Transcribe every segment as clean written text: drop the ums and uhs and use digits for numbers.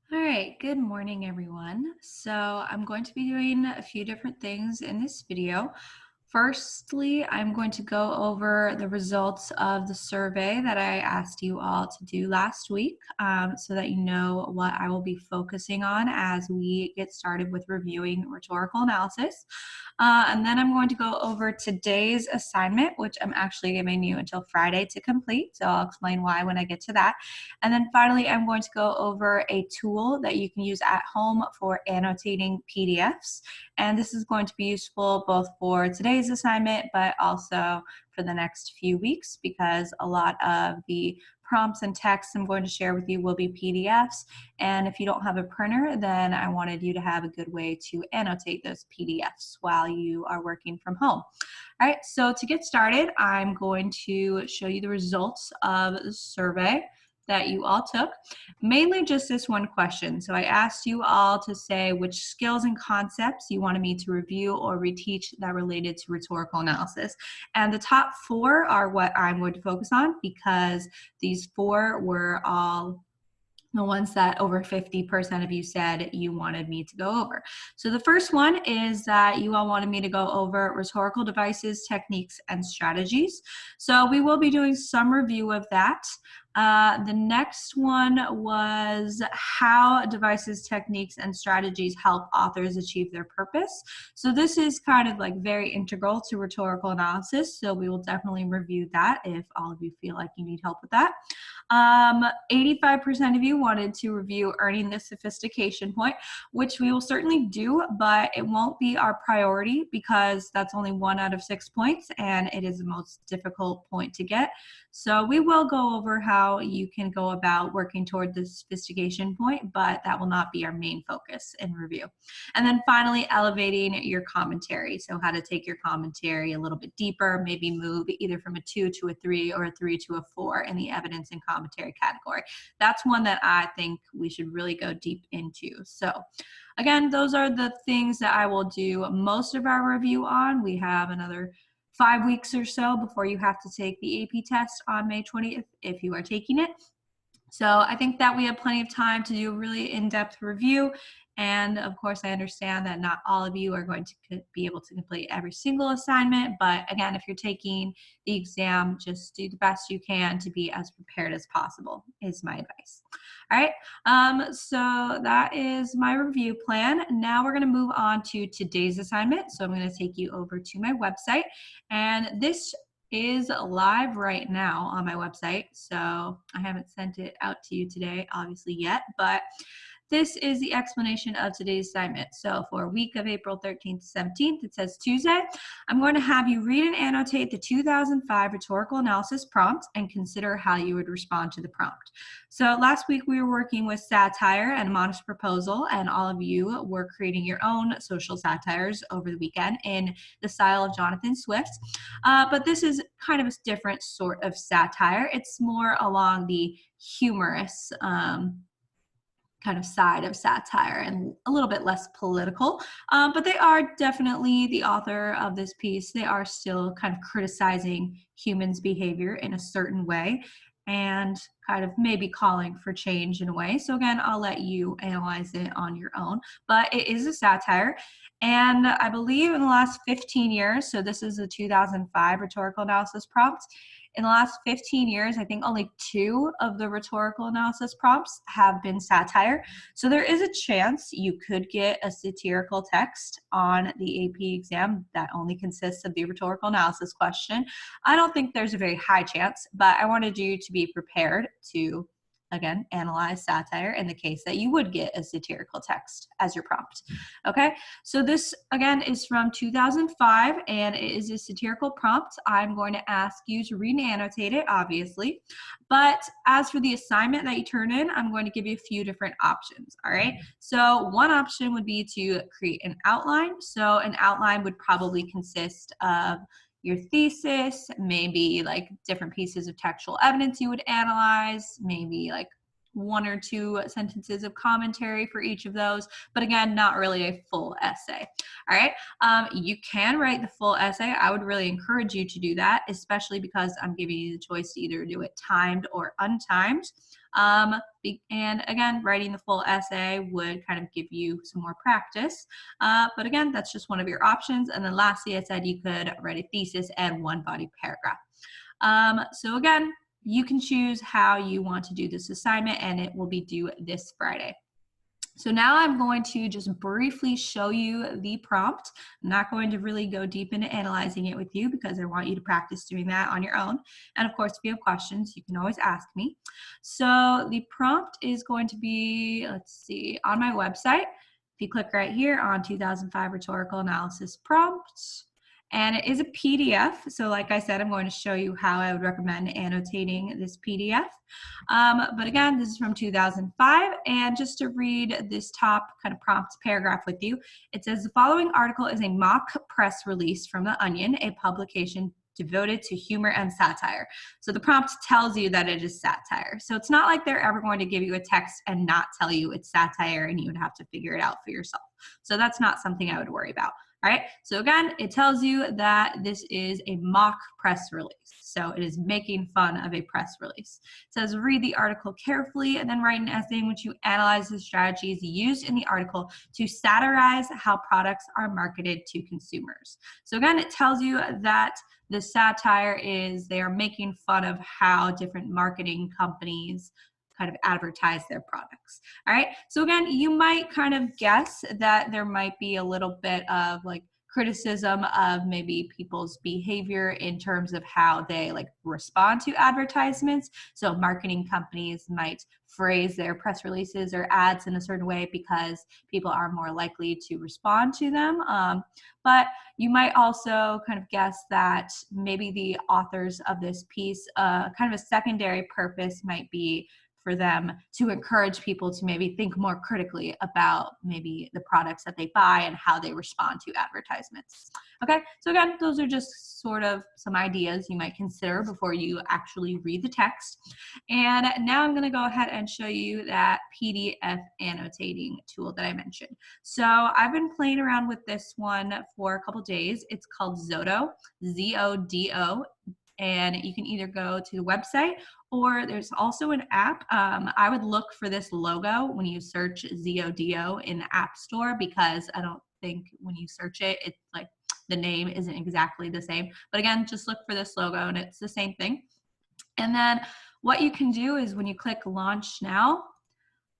All right, good morning, everyone. So I'm going to be doing a few different things in this video. Firstly, I'm going to go over the results of the survey that I asked you all to do last week so that you know what I will be focusing on as we get started with reviewing rhetorical analysis. And then I'm going to go over today's assignment, which I'm actually giving you until Friday to complete. So I'll explain why when I get to that. And then finally, I'm going to go over a tool that you can use at home for annotating PDFs. And this is going to be useful both for today's assignment, but also for the next few weeks because a lot of the prompts and texts I'm going to share with you will be PDFs. And if you don't have a printer, then I wanted you to have a good way to annotate those PDFs while you are working from home. All right, so to get started, I'm going to show you the results of the survey that you all took, mainly just this one question. So I asked you all to say which skills and concepts you wanted me to review or reteach that related to rhetorical analysis. And the top four are what I'm going to focus on because these four were all the ones that over 50% of you said you wanted me to go over. So the first one is that you all wanted me to go over rhetorical devices, techniques, and strategies. So we will be doing some review of that. The next one was how devices, techniques, and strategies help authors achieve their purpose. So this is kind of like very integral to rhetorical analysis. So we will definitely review that if all of you feel like you need help with that. 85% of you wanted to review earning the sophistication point, which we will certainly do, but it won't be our priority because that's only 1 out of 6 points and it is the most difficult point to get. So we will go over how you can go about working toward the sophistication point, but that will not be our main focus in review. And then finally, elevating your commentary. So how to take your commentary a little bit deeper, maybe move either from a 2 to a 3 or a 3 to a 4 in the evidence and commentary category. That's one that I think we should really go deep into. So again, those are the things that I will do most of our review on. We have another 5 weeks or so before you have to take the AP test on May 20th if you are taking it. So I think that we have plenty of time to do a really in-depth review. And of course, I understand that not all of you are going to be able to complete every single assignment. But again, if you're taking the exam, just do the best you can to be as prepared as possible, is my advice. All right, so that is my review plan. Now we're going to move on to today's assignment. So I'm going to take you over to my website. And this is live right now on my website. So I haven't sent it out to you today, obviously yet, but this is the explanation of today's assignment. So for a week of April 13th to 17th, it says Tuesday, I'm going to have you read and annotate the 2005 rhetorical analysis prompt and consider how you would respond to the prompt. So last week we were working with satire and a modest proposal, and all of you were creating your own social satires over the weekend in the style of Jonathan Swift. But this is kind of a different sort of satire. It's more along the humorous kind of side of satire and a little bit less political. But they are definitely, the author of this piece, they are still kind of criticizing humans' behavior in a certain way and kind of maybe calling for change in a way. So again, I'll let you analyze it on your own, but it is a satire. And I believe in the last 15 years, so this is a 2005 rhetorical analysis prompt, in the last 15 years, I think only 2 of the rhetorical analysis prompts have been satire. So there is a chance you could get a satirical text on the AP exam that only consists of the rhetorical analysis question. I don't think there's a very high chance, but I wanted you to be prepared to, again, analyze satire in the case that you would get a satirical text as your prompt. Okay, so this again is from 2005 and it is a satirical prompt. I'm going to ask you to read and annotate it, obviously. But as for the assignment that you turn in, I'm going to give you a few different options. All right, so one option would be to create an outline. So an outline would probably consist of your thesis, maybe like different pieces of textual evidence you would analyze, maybe like 1 or 2 sentences of commentary for each of those, but again, not really a full essay. All right, you can write the full essay. I would really encourage you to do that, especially because I'm giving you the choice to either do it timed or untimed. And again, writing the full essay would kind of give you some more practice. But again, that's just one of your options. And then lastly, I said you could write a thesis and one body paragraph. So again, you can choose how you want to do this assignment, and it will be due this Friday. So now I'm going to just briefly show you the prompt. I'm not going to really go deep into analyzing it with you because I want you to practice doing that on your own. And of course, if you have questions, you can always ask me. So the prompt is going to be, let's see, on my website. If you click right here on 2005 Rhetorical Analysis Prompts, and it is a PDF. So like I said, I'm going to show you how I would recommend annotating this PDF. But again, this is from 2005. And just to read this top kind of prompt paragraph with you, it says the following article is a mock press release from The Onion, a publication devoted to humor and satire. So the prompt tells you that it is satire. So it's not like they're ever going to give you a text and not tell you it's satire and you would have to figure it out for yourself. So that's not something I would worry about. All right, so again, it tells you that this is a mock press release. So it is making fun of a press release. It says, read the article carefully and then write an essay in which you analyze the strategies used in the article to satirize how products are marketed to consumers. So again, it tells you that the satire is they are making fun of how different marketing companies kind of advertise their products. All right, so again, you might kind of guess that there might be a little bit of like criticism of maybe people's behavior in terms of how they like respond to advertisements. So marketing companies might phrase their press releases or ads in a certain way because people are more likely to respond to them. But you might also kind of guess that maybe the authors of this piece, kind of a secondary purpose might be for them to encourage people to maybe think more critically about maybe the products that they buy and how they respond to advertisements. Okay, so again, those are just sort of some ideas you might consider before you actually read the text. And now I'm gonna go ahead and show you that PDF annotating tool that I mentioned. So I've been playing around with this one for a couple days. It's called xodo, Z-O-D-O. And you can either go to the website or there's also an app. I would look for this logo when you search xodo in the App Store because I don't think when you search it, it's like the name isn't exactly the same. But again, just look for this logo and it's the same thing. And then what you can do is when you click Launch Now,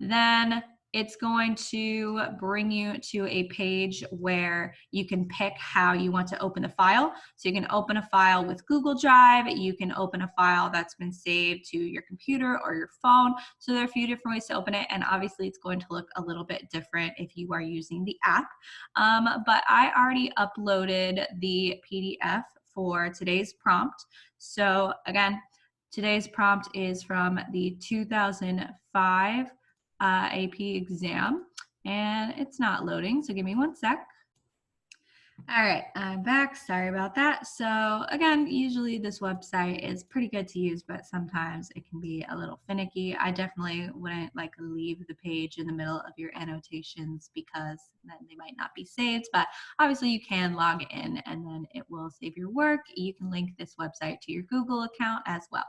then it's going to bring you to a page where you can pick how you want to open the file. So you can open a file with Google Drive, you can open a file that's been saved to your computer or your phone. So there are a few different ways to open it, and obviously it's going to look a little bit different if you are using the app. But I already uploaded the PDF for today's prompt. So again, today's prompt is from the 2005 AP exam, and it's not loading, so give me one sec. All right, I'm back. Sorry about that. So again, usually this website is pretty good to use, but sometimes it can be a little finicky. I definitely wouldn't like leave the page in the middle of your annotations because then they might not be saved, but obviously you can log in and then it will save your work. You can link this website to your Google account as well.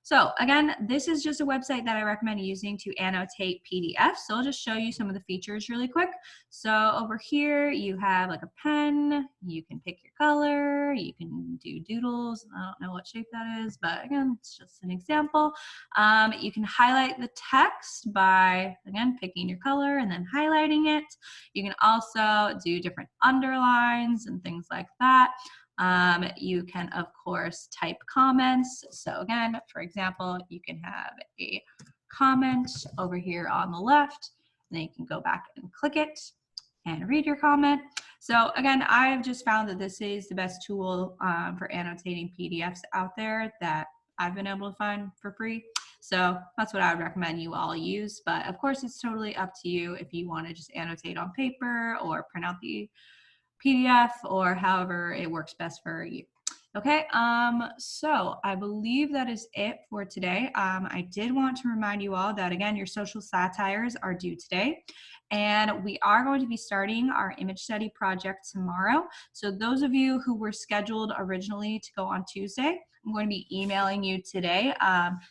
So again, this is just a website that I recommend using to annotate PDFs. So I'll just show you some of the features really quick. So over here, you have like a pen, you can pick your color, you can do doodles. I don't know what shape that is, but again, it's just an example. You can highlight the text by, again, picking your color and then highlighting it. You can also do different underlines and things like that. You can, of course, type comments. So again, for example, you can have a comment over here on the left, and then you can go back and click it and read your comment. So again, I've just found that this is the best tool for annotating PDFs out there that I've been able to find for free. So that's what I would recommend you all use. But of course, it's totally up to you if you want to just annotate on paper or print out the PDF or however it works best for you. Okay, so I believe that is it for today. I did want to remind you all that, again, your social satires are due today, and we are going to be starting our image study project tomorrow. So those of you who were scheduled originally to go on Tuesday, I'm going to be emailing you today,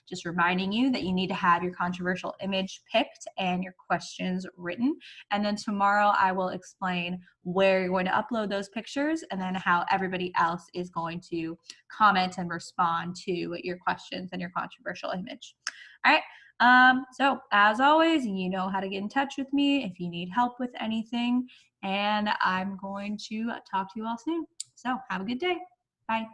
just reminding you that you need to have your controversial image picked and your questions written. And then tomorrow I will explain where you're going to upload those pictures and then how everybody else is going to comment and respond to your questions and your controversial image. All right. So as always, you know how to get in touch with me if you need help with anything, and I'm going to talk to you all soon. So have a good day. Bye.